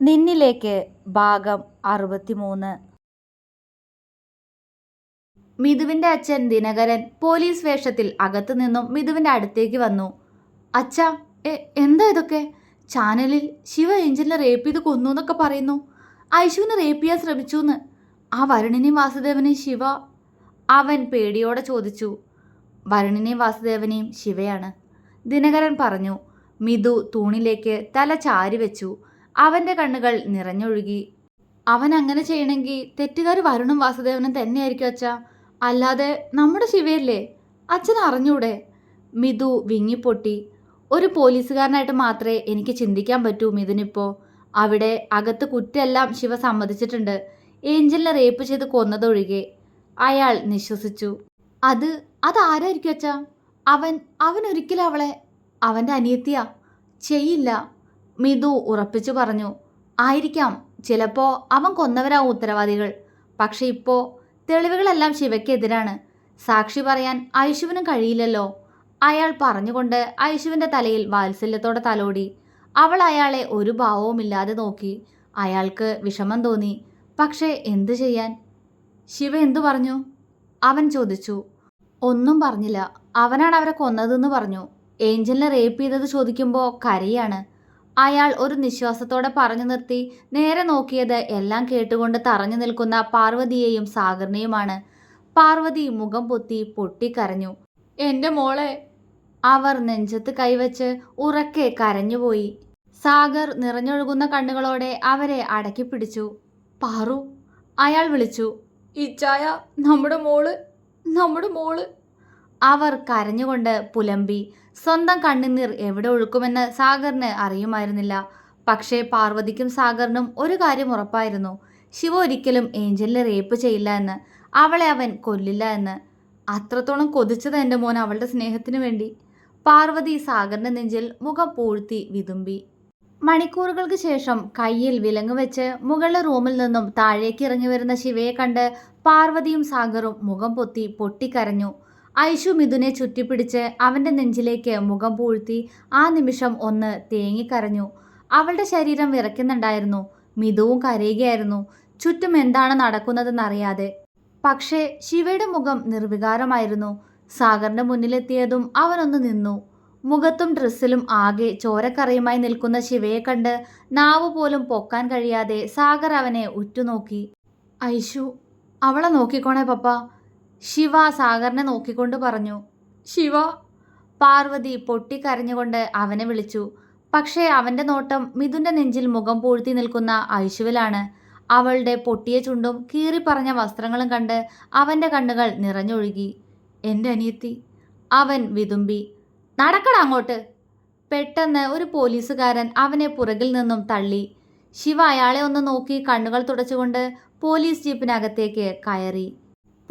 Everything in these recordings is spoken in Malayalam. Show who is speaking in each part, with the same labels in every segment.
Speaker 1: നിന്നിലേക്ക് ഭാഗം 63. മിഥുവിന്റെ അച്ഛൻ ദിനകരൻ പോലീസ് വേഷത്തിൽ അകത്തു നിന്നും മിഥുവിന്റെ അടുത്തേക്ക് വന്നു. അച്ഛാ, എന്താ ഇതൊക്കെ? ചാനലിൽ ശിവ ഏഞ്ചലിനെ റേപ്പ് ചെയ്ത് കൊന്നു എന്നൊക്കെ പറയുന്നു. ഐശുവിനെ റേപ്പ് ചെയ്യാൻ ശ്രമിച്ചുന്ന്. ആ വരുണിനെയും വാസുദേവനെയും ശിവ. അവൻ പേടിയോടെ ചോദിച്ചു. വരുണിനെയും വാസുദേവനെയും ശിവയാണ്, ദിനകരൻ പറഞ്ഞു. മിഥു തൂണിലേക്ക് തല ചാരി വെച്ചു. അവന്റെ കണ്ണുകൾ നിറഞ്ഞൊഴുകി. അവൻ അങ്ങനെ ചെയ്യണമെങ്കിൽ തെറ്റുകാർ വരുണും വാസുദേവനും തന്നെയായിരിക്കും അച്ഛാ, അല്ലാതെ നമ്മുടെ ശിവയല്ലേ? അച്ഛൻ അറിഞ്ഞൂടെ? മിഥു വിങ്ങിപ്പൊട്ടി. ഒരു പോലീസുകാരനായിട്ട് മാത്രമേ എനിക്ക് ചിന്തിക്കാൻ പറ്റൂ മിഥുനിപ്പോ. അവിടെ അകത്ത് കുറ്റെല്ലാം ശിവ സമ്മതിച്ചിട്ടുണ്ട്, ഏഞ്ചലിനെ റേപ്പ് ചെയ്ത് കൊന്നതൊഴികെ. അയാൾ നിശ്വസിച്ചു. അതാരായിരിക്കും അച്ഛാ? അവൻ ഒരിക്കലും അവളെ അവന്റെ അനിയത്തിയാ ചെയ്യില്ല, മിഥു ഉറപ്പിച്ചു പറഞ്ഞു. ആയിരിക്കാം, ചിലപ്പോ അവൻ കൊന്നവരാവും ഉത്തരവാദികൾ. പക്ഷെ ഇപ്പോ തെളിവുകളെല്ലാം ശിവയ്ക്കെതിരാണ്. സാക്ഷി പറയാൻ ഐശുവിനും കഴിയില്ലല്ലോ. അയാൾ പറഞ്ഞുകൊണ്ട് ഐശുവിന്റെ തലയിൽ വാത്സല്യത്തോടെ തലോടി. അവൾ അയാളെ ഒരു ഭാവവുമില്ലാതെ നോക്കി. അയാൾക്ക് വിഷമം തോന്നി. പക്ഷേ എന്തു ചെയ്യാൻ? ശിവ എന്തു പറഞ്ഞു? അവൻ ചോദിച്ചു. ഒന്നും പറഞ്ഞില്ല. അവനാണ് അവരെ കൊന്നതെന്ന് പറഞ്ഞു. ഏഞ്ചലിനെ റേപ്പ് ചെയ്തത് ചോദിക്കുമ്പോൾ കരയാണ്. അയാൾ ഒരു നിശ്വാസത്തോടെ പറഞ്ഞു നിർത്തി. നേരെ നോക്കിയത് എല്ലാം കേട്ടുകൊണ്ട് തറഞ്ഞു നിൽക്കുന്ന പാർവതിയെയും സാഗറിനെയുമാണ്. പാർവതി മുഖം പൊത്തി പൊട്ടിക്കരഞ്ഞു. എൻ്റെ മോളെ! അവർ നെഞ്ചത്ത് കൈവച്ച് ഉറക്കെ കരഞ്ഞുപോയി. സാഗർ നിറഞ്ഞൊഴുകുന്ന കണ്ണുകളോടെ അവരെ അടക്കി പിടിച്ചു. പാറു! അയാൾ വിളിച്ചു. ഇച്ചായ, നമ്മുടെ മോള്! അവർ കരഞ്ഞുകൊണ്ട് പുലമ്പി. സ്വന്തം കണ്ണുനീർ എവിടെ ഒഴുക്കുമെന്ന് സാഗറിന് അറിയുമായിരുന്നില്ല. പക്ഷേ പാർവതിക്കും സാഗറിനും ഒരു കാര്യം ഉറപ്പായിരുന്നു. ശിവ ഒരിക്കലും ഏഞ്ചലിനെ റേപ്പ് ചെയ്യില്ല എന്ന്, അവളെ അവൻ കൊല്ലില്ല എന്ന്. അത്രത്തോളം കൊതിച്ചത് എൻ്റെ മോൻ അവളുടെ സ്നേഹത്തിനു വേണ്ടി. പാർവതി സാഗറിന്റെ നെഞ്ചിൽ മുഖം പൂഴ്ത്തി വിതുമ്പി. മണിക്കൂറുകൾക്ക് ശേഷം കയ്യിൽ വിലങ്ങ് വെച്ച് മുകളിലെ റൂമിൽ നിന്നും താഴേക്ക് ഇറങ്ങി വരുന്ന ശിവയെ കണ്ട് പാർവതിയും സാഗറും മുഖം പൊത്തി പൊട്ടിക്കരഞ്ഞു. ഐശു മിഥുനെ ചുറ്റിപ്പിടിച്ച് അവന്റെ നെഞ്ചിലേക്ക് മുഖം പൂഴ്ത്തി ആ നിമിഷം ഒന്ന് തേങ്ങിക്കരഞ്ഞു. അവളുടെ ശരീരം വിറയ്ക്കുന്നുണ്ടായിരുന്നു. മിഥുവും കരയുകയായിരുന്നു, ചുറ്റും എന്താണ് നടക്കുന്നതെന്നറിയാതെ. പക്ഷേ ശിവയുടെ മുഖം നിർവികാരമായിരുന്നു. സാഗറിന്റെ മുന്നിലെത്തിയതും അവനൊന്ന് നിന്നു. മുഖത്തും ഡ്രസ്സിലും ആകെ ചോരക്കറയുമായി നിൽക്കുന്ന ശിവയെ കണ്ട് നാവ് പോലും പൊക്കാൻ കഴിയാതെ സാഗർ അവനെ ഉറ്റുനോക്കി. ഐശു, അവളെ നോക്കിക്കോണേ പപ്പ, ശിവ സാഗറിനെ നോക്കിക്കൊണ്ട് പറഞ്ഞു. ശിവ! പാർവതി പൊട്ടിക്കരഞ്ഞുകൊണ്ട് അവനെ വിളിച്ചു. പക്ഷേ അവന്റെ നോട്ടം മിഥുന്റെ നെഞ്ചിൽ മുഖം പൂഴ്ത്തി നിൽക്കുന്ന ഐശുവിലാണ്. അവളുടെ പൊട്ടിയ ചുണ്ടും കീറിപ്പറഞ്ഞ വസ്ത്രങ്ങളും കണ്ട് അവന്റെ കണ്ണുകൾ നിറഞ്ഞൊഴുകി. എൻ്റെ അനിയത്തി! അവൻ വിതുമ്പി. നടക്കട അങ്ങോട്ട്! പെട്ടെന്ന് ഒരു പോലീസുകാരൻ അവനെ പുറകിൽ നിന്നും തള്ളി. ശിവ അയാളെ ഒന്ന് നോക്കി കണ്ണുകൾ തുടച്ചുകൊണ്ട് പോലീസ് ജീപ്പിനകത്തേക്ക് കയറി.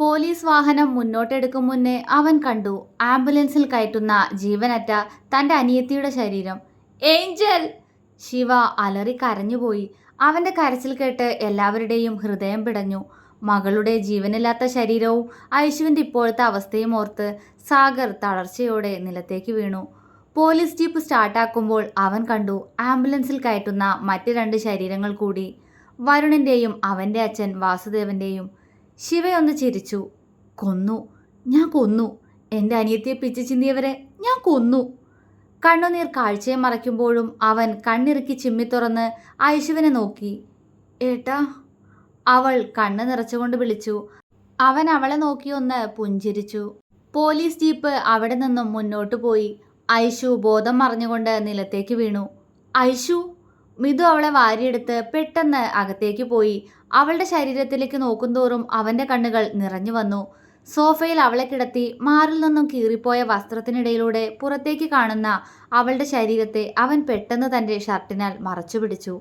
Speaker 1: പോലീസ് വാഹനം മുന്നോട്ടെടുക്കും മുന്നേ അവൻ കണ്ടു ആംബുലൻസിൽ കയറ്റുന്ന ജീവനറ്റ തൻ്റെ അനിയത്തിയുടെ ശരീരം. ഏഞ്ചൽ! ശിവ അലറി കരഞ്ഞുപോയി. അവൻ്റെ കരച്ചിൽ കേട്ട് എല്ലാവരുടെയും ഹൃദയം പിടഞ്ഞു. മകളുടെ ജീവനില്ലാത്ത ശരീരവും ഐശുവിൻ്റെ ഇപ്പോഴത്തെ അവസ്ഥയും ഓർത്ത് സാഗർ തളർച്ചയോടെ നിലത്തേക്ക് വീണു. പോലീസ് ജീപ്പ് സ്റ്റാർട്ടാക്കുമ്പോൾ അവൻ കണ്ടു ആംബുലൻസിൽ കയറ്റുന്ന മറ്റ് 2 ശരീരങ്ങൾ കൂടി, വരുണിൻ്റെയും അവൻ്റെ അച്ഛൻ വാസുദേവൻ്റെയും. ശിവയൊന്ന് ചിരിച്ചു. ഞാൻ കൊന്നു എൻ്റെ അനിയത്തിയെ പിച്ചു ചിന്തിയവരെ ഞാൻ കൊന്നു. കണ്ണുനീർ കാഴ്ചയെ മറയ്ക്കുമ്പോഴും അവൻ കണ്ണിറുക്കി ചിമ്മിത്തുറന്ന് ഐശുവിനെ നോക്കി. ഏട്ടാ! അവൾ കണ്ണ് നിറച്ചുകൊണ്ട് വിളിച്ചു. അവൻ അവളെ നോക്കി ഒന്ന് പുഞ്ചിരിച്ചു. പോലീസ് ജീപ്പ് അവിടെ നിന്നും മുന്നോട്ടു പോയി. ഐശു ബോധം മറിഞ്ഞുകൊണ്ട് നിലത്തേക്ക് വീണു. ഐശു! മിഥു അവളെ വാരിയെടുത്ത് പെട്ടെന്ന് അകത്തേക്ക് പോയി. അവളുടെ ശരീരത്തിലേക്ക് നോക്കുന്തോറും അവന്റെ കണ്ണുകൾ നിറഞ്ഞു വന്നു. സോഫയിൽ അവളെ കിടത്തി മാറിൽ നിന്നും കീറിപ്പോയ വസ്ത്രത്തിനിടയിലൂടെ പുറത്തേക്ക് കാണുന്ന അവളുടെ ശരീരത്തെ അവൻ പെട്ടെന്ന് തൻ്റെ ഷർട്ടിനാൽ മറച്ചു പിടിച്ചു.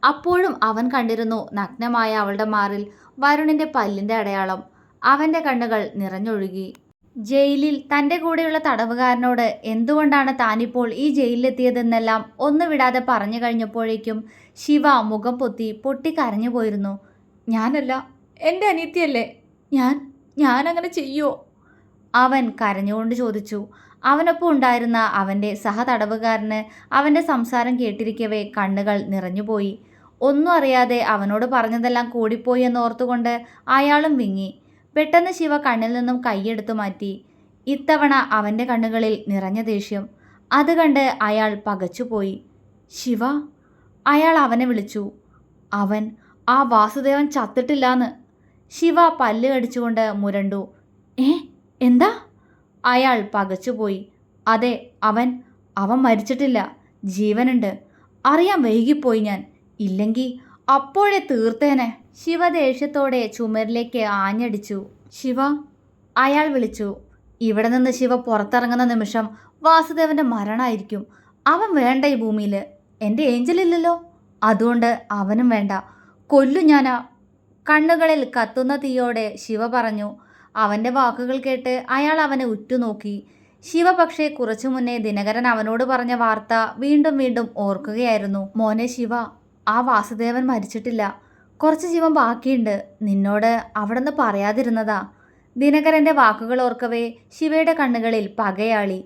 Speaker 1: അപ്പോഴും അവൻ കണ്ടിരുന്നു നഗ്നമായ അവളുടെ മാറിൽ വരുണിന്റെ പല്ലിന്റെ അടയാളം. അവന്റെ കണ്ണുകൾ നിറഞ്ഞൊഴുകി. ജയിലിൽ തൻ്റെ കൂടെയുള്ള തടവുകാരനോട് എന്തുകൊണ്ടാണ് താനിപ്പോൾ ഈ ജയിലിലെത്തിയതെന്നെല്ലാം ഒന്നു വിടാതെ പറഞ്ഞു കഴിഞ്ഞപ്പോഴേക്കും ശിവ മുഖം പൊത്തി പൊട്ടിക്കരഞ്ഞു പോയിരുന്നു. ഞാനല്ല, എൻ്റെ അനിയത്തിയല്ലേ. ഞാനങ്ങനെ ചെയ്യുമോ? അവൻ കരഞ്ഞുകൊണ്ട് ചോദിച്ചു. അവനൊപ്പം ഉണ്ടായിരുന്ന അവൻ്റെ സഹതടവുകാരന് അവൻ്റെ സംസാരം കേട്ടിരിക്കവേ കണ്ണുകൾ നിറഞ്ഞുപോയി. ഒന്നും അറിയാതെ അവനോട് പറഞ്ഞതെല്ലാം കൂടിപ്പോയി എന്നോർത്തുകൊണ്ട് അയാളും വിങ്ങി. പെട്ടെന്ന് ശിവ കണ്ണിൽ നിന്നും കൈയെടുത്തു മാറ്റി. ഇത്തവണ അവൻ്റെ കണ്ണുകളിൽ നിറഞ്ഞ ദേഷ്യം. അത് കണ്ട് അയാൾ പകച്ചുപോയി. ശിവ, അയാൾ അവനെ വിളിച്ചു. അവൻ, ആ വാസുദേവൻ ചത്തിട്ടില്ലാന്ന്. ശിവ പല്ല് കടിച്ചുകൊണ്ട് മുരണ്ടു. എന്താ? അയാൾ പകച്ചുപോയി. അതെ, അവൻ മരിച്ചിട്ടില്ല, ജീവനുണ്ട്. അറിയാൻ വൈകിപ്പോയി ഞാൻ. ഇല്ലെങ്കിൽ അപ്പോഴേ തീർത്തേനെ. ശിവ ദേഷ്യത്തോടെ ചുമരിലേക്ക് ആഞ്ഞടിച്ചു. ശിവ, അയാൾ വിളിച്ചു. ഇവിടെ നിന്ന് ശിവ പുറത്തിറങ്ങുന്ന നിമിഷം വാസുദേവന്റെ മരണമായിരിക്കും. അവൻ വേണ്ട ഈ ഭൂമിയിൽ. എൻ്റെ ഏഞ്ചലില്ലല്ലോ, അതുകൊണ്ട് അവനും വേണ്ട. കൊല്ലു ഞാനാ. കണ്ണുകളിൽ കത്തുന്ന തീയോടെ ശിവ പറഞ്ഞു. അവൻ്റെ വാക്കുകൾ കേട്ട് അയാൾ അവനെ ഉറ്റുനോക്കി. ശിവ പക്ഷേ കുറച്ചു മുന്നേ ദിനകരൻ അവനോട് പറഞ്ഞ വാർത്ത വീണ്ടും വീണ്ടും ഓർക്കുകയായിരുന്നു. മോനെ ശിവ, ആ വാസുദേവൻ മരിച്ചിട്ടില്ല. കുറച്ച് ജീവൻ ബാക്കിയുണ്ട്. നിന്നോട് അവിടെ നിന്ന് പറയാതിരുന്നതാ. ദിനകരൻ്റെ വാക്കുകൾ ഓർക്കവേ ശിവയുടെ കണ്ണുകളിൽ പകയാളി.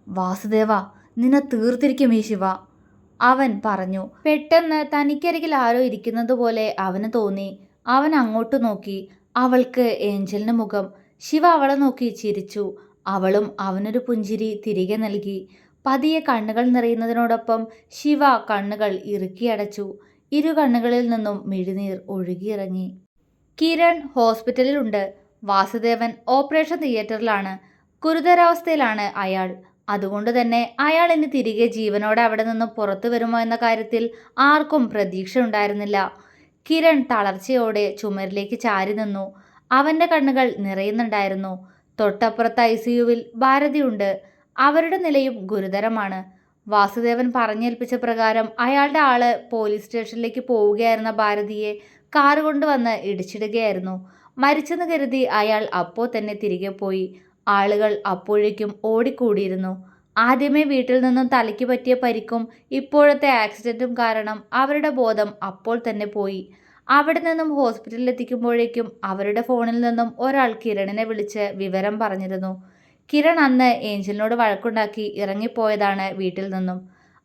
Speaker 1: വാസുദേവ, നിന്നെ തീർത്തിരിക്കും ഈ ശിവ, അവൻ പറഞ്ഞു. പെട്ടെന്ന് തനിക്കരികിൽ ആരോ ഇരിക്കുന്നത് പോലെ അവന് തോന്നി. അവൻ അങ്ങോട്ട് നോക്കി. അവൾക്ക് ഏഞ്ചലിന് മുഖം. ശിവ അവളെ നോക്കി ചിരിച്ചു. അവളും അവനൊരു പുഞ്ചിരി തിരികെ നൽകി. പതിയെ കണ്ണുകൾ നിറയുന്നതിനോടൊപ്പം ശിവ കണ്ണുകൾ ഇറുക്കിയടച്ചു. ഇരു കണ്ണുകളിൽ നിന്നും മിഴിനീർ ഒഴുകിയിറങ്ങി. കിരൺ ഹോസ്പിറ്റലിലുണ്ട്. വാസുദേവൻ ഓപ്പറേഷൻ തിയേറ്ററിലാണ്. ഗുരുതരാവസ്ഥയിലാണ് അയാൾ. അതുകൊണ്ട് തന്നെ അയാൾ ഇനി തിരികെ ജീവനോടെ അവിടെ നിന്ന് പുറത്തു വരുമോ എന്ന കാര്യത്തിൽ ആർക്കും പ്രതീക്ഷ ഉണ്ടായിരുന്നില്ല. കിരൺ തളർച്ചയോടെ ചുമരിലേക്ക് ചാരി നിന്നു. അവൻ്റെ കണ്ണുകൾ നിറയുന്നുണ്ടായിരുന്നു. തൊട്ടപ്പുറത്ത് ICUവിൽ ഭാരതിയുണ്ട്. അവരുടെ നിലയും ഗുരുതരമാണ്. വാസുദേവൻ പറഞ്ഞേൽപ്പിച്ച പ്രകാരം അയാളുടെ ആള് പോലീസ് സ്റ്റേഷനിലേക്ക് പോവുകയായിരുന്ന ഭാരതിയെ കാറ് കൊണ്ടുവന്ന് ഇടിച്ചിടുകയായിരുന്നു. മരിച്ചെന്ന് കരുതി അയാൾ അപ്പോൾ തന്നെ തിരികെ പോയി. ആളുകൾ അപ്പോഴേക്കും ഓടിക്കൂടിയിരുന്നു. ആദ്യമേ വീട്ടിൽ നിന്നും തലയ്ക്ക് പറ്റിയ പരിക്കും ഇപ്പോഴത്തെ ആക്സിഡൻറ്റും കാരണം അവരുടെ ബോധം അപ്പോൾ തന്നെ പോയി. അവിടെ നിന്നും ഹോസ്പിറ്റലിൽ എത്തിക്കുമ്പോഴേക്കും അവരുടെ ഫോണിൽ നിന്നും ഒരാൾ കിരണിനെ വിളിച്ച് വിവരം പറഞ്ഞിരുന്നു. കിരൺ അന്ന് ഏഞ്ചലിനോട് വഴക്കുണ്ടാക്കി ഇറങ്ങിപ്പോയതാണ് വീട്ടിൽ നിന്നും.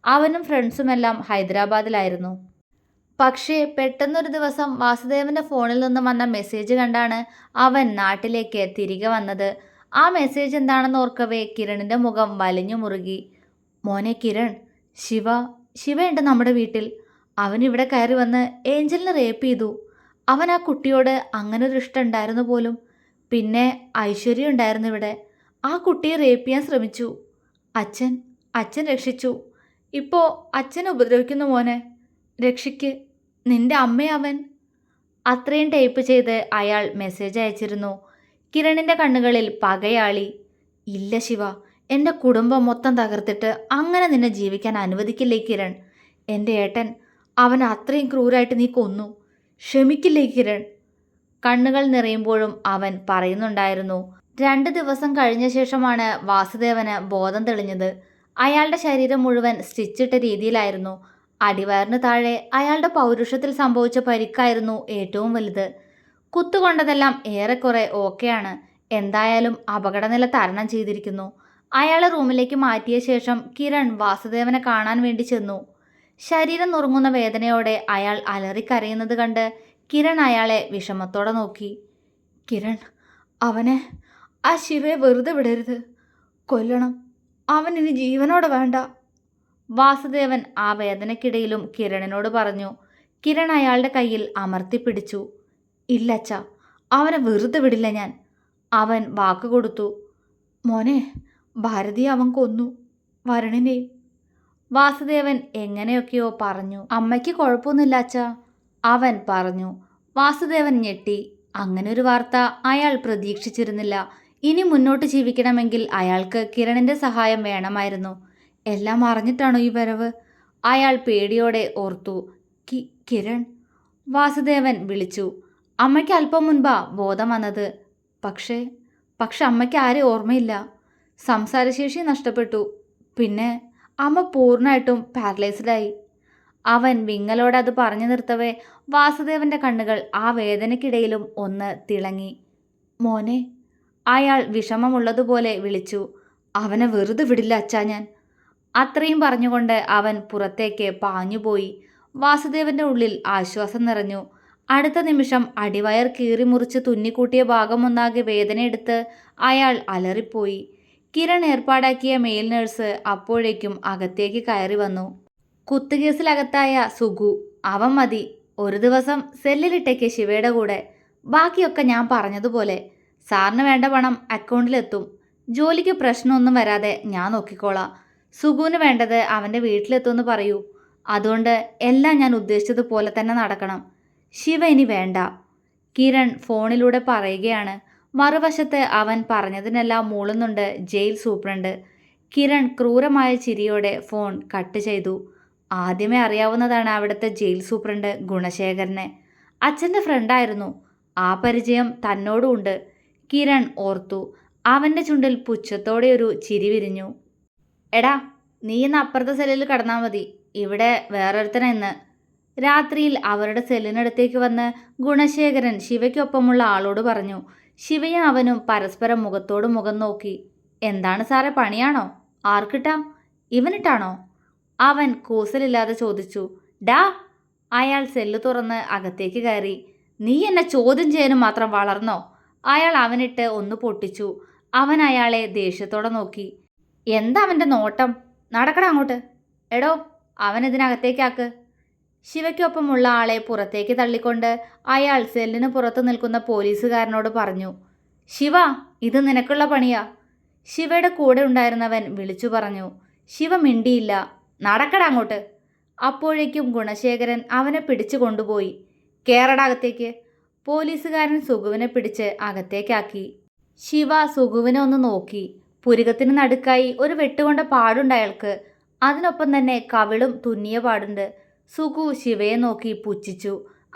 Speaker 1: അവനും ഫ്രണ്ട്സുമെല്ലാം ഹൈദരാബാദിലായിരുന്നു. പക്ഷേ പെട്ടെന്നൊരു ദിവസം വാസുദേവൻ്റെ ഫോണിൽ നിന്നും വന്ന മെസ്സേജ് കണ്ടാണ് അവൻ നാട്ടിലേക്ക് തിരികെ വന്നത്. ആ മെസ്സേജ് എന്താണെന്ന് ഓർക്കവേ കിരണിൻ്റെ മുഖം വലിഞ്ഞു മുറുകി. മോനെ കിരൺ, ശിവയുണ്ട് നമ്മുടെ വീട്ടിൽ. അവൻ ഇവിടെ കയറി വന്ന് ഏഞ്ചലിനെ റേപ്പ് ചെയ്തു. അവൻ ആ കുട്ടിയോട് അങ്ങനെ ഒരു ഇഷ്ടം ഉണ്ടായിരുന്നു പോലും. പിന്നെ ഐശ്വര്യ ഉണ്ടായിരുന്നു ഇവിടെ. ആ കുട്ടിയെ റേപ്പ് ചെയ്യാൻ ശ്രമിച്ചു. അച്ഛൻ രക്ഷിച്ചു. ഇപ്പോൾ അച്ഛനെ ഉപദ്രവിക്കുന്നു. മോനെ രക്ഷിക്ക്, നിന്റെ അമ്മയെ അവൻ. അത്രയും ടൈപ്പ് ചെയ്ത് അയാൾ മെസ്സേജ് അയച്ചിരുന്നു. കിരണിൻ്റെ കണ്ണുകളിൽ പകയാളി. ഇല്ല ശിവ, എൻ്റെ കുടുംബം മൊത്തം തകർത്തിട്ട് അങ്ങനെ നിന്നെ ജീവിക്കാൻ അനുവദിക്കില്ലേ കിരൺ. എൻ്റെ ഏട്ടൻ, അവൻ അത്രയും ക്രൂരായിട്ട് നീ കൊന്നു. ക്ഷമിക്കില്ലേ കിരൺ. കണ്ണുകൾ നിറയുമ്പോഴും അവൻ പറയുന്നുണ്ടായിരുന്നു. 2 ദിവസം കഴിഞ്ഞ ശേഷമാണ് വാസുദേവന് ബോധം തെളിഞ്ഞത്. അയാളുടെ ശരീരം മുഴുവൻ സ്റ്റിച്ചിട്ട രീതിയിലായിരുന്നു. അടിവയറിന് താഴെ അയാളുടെ പൗരുഷത്തിൽ സംഭവിച്ച പരിക്കായിരുന്നു ഏറ്റവും വലുത്. കുത്തുകൊണ്ടതെല്ലാം ഏറെക്കുറെ ഓക്കെയാണ്. എന്തായാലും അപകടനില തരണം ചെയ്തിരിക്കുന്നു. അയാളെ റൂമിലേക്ക് മാറ്റിയ ശേഷം കിരൺ വാസുദേവനെ കാണാൻ വേണ്ടി ചെന്നു. ശരീരം നുറുങ്ങുന്ന വേദനയോടെ അയാൾ അലറിക്കരയുന്നത് കണ്ട് കിരൺ അയാളെ വിഷമത്തോടെ നോക്കി. കിരൺ, അവനെ, ആ ശിവയെ വെറുതെ വിടരുത്. കൊല്ലണം. അവൻ ഇനി ജീവനോടെ വേണ്ട. വാസുദേവൻ ആ വേദനയ്ക്കിടയിലും കിരണിനോട് പറഞ്ഞു. കിരൺ അയാളുടെ കയ്യിൽ അമർത്തിപ്പിടിച്ചു. ഇല്ലച്ച, അവനെ വെറുതെ വിടില്ല ഞാൻ. അവൻ വാക്ക് കൊടുത്തു. മോനെ, ഭാരതിയെ അവൻ കൊന്നു, വരുണിനെയും. വാസുദേവൻ എങ്ങനെയൊക്കെയോ പറഞ്ഞു. അമ്മയ്ക്ക് കുഴപ്പമൊന്നുമില്ല അച്ഛാ, അവൻ പറഞ്ഞു. വാസുദേവൻ ഞെട്ടി. അങ്ങനൊരു വാർത്ത അയാൾ പ്രതീക്ഷിച്ചിരുന്നില്ല. ഇനി മുന്നോട്ട് ജീവിക്കണമെങ്കിൽ അയാൾക്ക് കിരണിൻ്റെ സഹായം വേണമായിരുന്നു. എല്ലാം അറിഞ്ഞിട്ടാണോ ഈ വരവ്? അയാൾ പേടിയോടെ ഓർത്തു. കിരൺ, വാസുദേവൻ വിളിച്ചു. അമ്മയ്ക്ക് അല്പം മുൻപാ ബോധം വന്നത്. പക്ഷേ അമ്മയ്ക്ക് ആരെയും ഓർമ്മയില്ല. സംസാരശേഷി നഷ്ടപ്പെട്ടു. പിന്നെ അമ്മ പൂർണ്ണമായിട്ടും പാരലൈസ്ഡായി. അവൻ വിങ്ങലോടെ അത് പറഞ്ഞു നിർത്തവേ വാസുദേവൻ്റെ കണ്ണുകൾ ആ വേദനയ്ക്കിടയിലും ഒന്ന് തിളങ്ങി. മോനെ, അയാൾ വിഷമമുള്ളതുപോലെ വിളിച്ചു. അവനെ വെറുതെ വിടില്ല അച്ഛാ ഞാൻ. അത്രയും പറഞ്ഞുകൊണ്ട് അവൻ പുറത്തേക്ക് പാഞ്ഞുപോയി. വാസുദേവന്റെ ഉള്ളിൽ ആശ്വാസം നിറഞ്ഞു. അടുത്ത നിമിഷം അടിവയർ കീറിമുറിച്ച് തുന്നിക്കൂട്ടിയ ഭാഗമൊന്നാകെ വേദനയെടുത്ത് അയാൾ അലറിപ്പോയി. കിരൺ ഏർപ്പാടാക്കിയ മെയിൽ നഴ്സ് അപ്പോഴേക്കും അകത്തേക്ക് കയറി വന്നു. കുത്തുകേസിലകത്തായ സുഗു. അവൻ മതി. ഒരു ദിവസം സെല്ലിലിട്ടേക്ക് ശിവയുടെ കൂടെ. ബാക്കിയൊക്കെ ഞാൻ പറഞ്ഞതുപോലെ. സാറിന് വേണ്ട പണം അക്കൗണ്ടിലെത്തും. ജോലിക്ക് പ്രശ്നമൊന്നും വരാതെ ഞാൻ നോക്കിക്കോളാം. സുഗുവിന് വേണ്ടത് അവൻ്റെ വീട്ടിലെത്തുമെന്ന് പറയൂ. അതുകൊണ്ട് എല്ലാം ഞാൻ ഉദ്ദേശിച്ചതുപോലെ തന്നെ നടക്കണം. ശിവ ഇനി വേണ്ട. കിരൺ ഫോണിലൂടെ പറയുകയാണ്. മറുവശത്ത് അവൻ പറഞ്ഞതിനെല്ലാം മൂളുന്നുണ്ട് ജയിൽ സൂപ്രണ്ട്. കിരൺ ക്രൂരമായ ചിരിയോടെ ഫോൺ കട്ട് ചെയ്തു. ആദ്യമേ അറിയാവുന്നതാണ് അവിടുത്തെ ജയിൽ സൂപ്രണ്ട് ഗുണശേഖരനെ. അച്ഛൻ്റെ ഫ്രണ്ടായിരുന്നു. ആ പരിചയം തന്നോടും ഉണ്ട്. കിരൺ ഓർത്തു. അവൻ്റെ ചുണ്ടിൽ പുച്ഛത്തോടെ ഒരു ചിരി വിരിഞ്ഞു. എടാ, നീ ഇന്ന് അപ്പുറത്തെ സെല്ലിൽ കിടന്നാൽ മതി. ഇവിടെ വേറൊരുത്തനെ ഇന്ന്. രാത്രിയിൽ അവരുടെ സെല്ലിനടുത്തേക്ക് വന്ന് ഗുണശേഖരൻ ശിവയ്ക്കൊപ്പമുള്ള ആളോട് പറഞ്ഞു. ശിവയും അവനും പരസ്പരം മുഖത്തോട് മുഖം നോക്കി. എന്താണ് സാറേ, പണിയാണോ? ആർക്കിട്ടാ? ഇവനിട്ടാണോ? അവൻ കൂസലില്ലാതെ ചോദിച്ചു. ഡാ! അയാൾ സെല്ല് തുറന്ന് അകത്തേക്ക് കയറി. നീ എന്നെ ചോദ്യം ചെയ്യാനും മാത്രം വളർന്നോ? അയാൾ അവനിട്ട് ഒന്ന് പൊട്ടിച്ചു. അവൻ അയാളെ ദേഷ്യത്തോടെ നോക്കി. എന്താ അവൻ്റെ നോട്ടം? നടക്കട അങ്ങോട്ട്. എടോ, അവൻ ഇതിനകത്തേക്കാക്ക്. ശിവയ്ക്കൊപ്പമുള്ള ആളെ പുറത്തേക്ക് തള്ളിക്കൊണ്ട് അയാൾ സെല്ലിന് പുറത്തു നിൽക്കുന്ന പോലീസുകാരനോട് പറഞ്ഞു. ശിവ, ഇത് നിനക്കുള്ള പണിയാ. ശിവയുടെ കൂടെ ഉണ്ടായിരുന്നവൻ വിളിച്ചു പറഞ്ഞു. ശിവ മിണ്ടിയില്ല. നടക്കട അങ്ങോട്ട്. അപ്പോഴേക്കും ഗുണശേഖരൻ അവനെ പിടിച്ചു കൊണ്ടുപോയി. കേറട അകത്തേക്ക്. പോലീസുകാരൻ സുഗുവിനെ പിടിച്ച് അകത്തേക്കാക്കി. ശിവ സുഗുവിനെ ഒന്ന് നോക്കി. പുരികത്തിന് നടുക്കായി ഒരു വെട്ടുകൊണ്ട പാടുണ്ട് അയാൾക്ക്. അതിനൊപ്പം തന്നെ കവിളും തുന്നിയ പാടുണ്ട്. സുഗു ശിവയെ നോക്കി പുച്ഛിച്ചു.